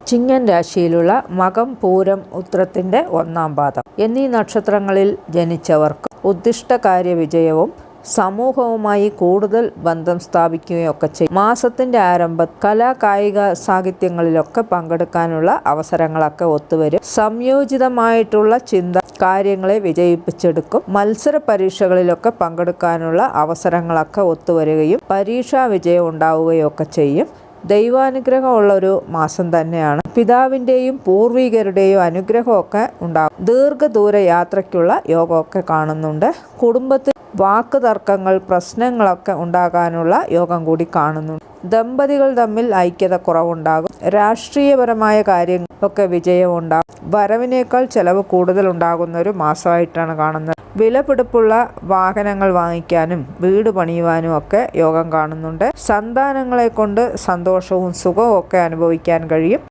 ചിങ്ങൻ രാശിയിലുള്ള മകം, പൂരം, ഉത്രത്തിൻ്റെ 1-ാം പാദം എന്നീ നക്ഷത്രങ്ങളിൽ ജനിച്ചവർക്ക് ഉദ്ദിഷ്ടകാര്യ വിജയവും സമൂഹവുമായി കൂടുതൽ ബന്ധം സ്ഥാപിക്കുകയൊക്കെ ചെയ്യും. മാസത്തിൻ്റെ ആരംഭം കലാ, കായിക, സാഹിത്യങ്ങളിലൊക്കെ പങ്കെടുക്കാനുള്ള അവസരങ്ങളൊക്കെ ഒത്തുവരും. സംയോജിതമായിട്ടുള്ള ചിന്ത കാര്യങ്ങളെ വിജയിപ്പിച്ചെടുക്കും. മത്സര പരീക്ഷകളിലൊക്കെ പങ്കെടുക്കാനുള്ള അവസരങ്ങളൊക്കെ ഒത്തുവരികയും പരീക്ഷാ വിജയം ഉണ്ടാവുകയൊക്കെ ചെയ്യും. ദൈവാനുഗ്രഹമുള്ളൊരു മാസം തന്നെയാണ്. പിതാവിൻ്റെയും പൂർവികരുടെയും അനുഗ്രഹമൊക്കെ ഉണ്ടാകും. ദീർഘദൂര യാത്രയ്ക്കുള്ള യോഗമൊക്കെ കാണുന്നുണ്ട്. കുടുംബത്തിൽ വാക്ക് തർക്കങ്ങൾ, പ്രശ്നങ്ങളൊക്കെ ഉണ്ടാകാനുള്ള യോഗം കൂടി കാണുന്നുണ്ട്. ദമ്പതികൾ തമ്മിൽ ഐക്യത കുറവുണ്ടാകും. രാഷ്ട്രീയപരമായ കാര്യങ്ങളൊക്കെ വിജയമുണ്ടാകും. വരവിനേക്കാൾ ചെലവ് കൂടുതൽ ഉണ്ടാകുന്ന ഒരു മാസമായിട്ടാണ് കാണുന്നത്. വിലപിടിപ്പുള്ള വാഹനങ്ങൾ വാങ്ങിക്കാനും വീട് പണിയുവാനും ഒക്കെ യോഗം കാണുന്നുണ്ട്. സന്താനങ്ങളെ കൊണ്ട് സന്തോഷവും സുഖവും ഒക്കെ അനുഭവിക്കാൻ കഴിയും.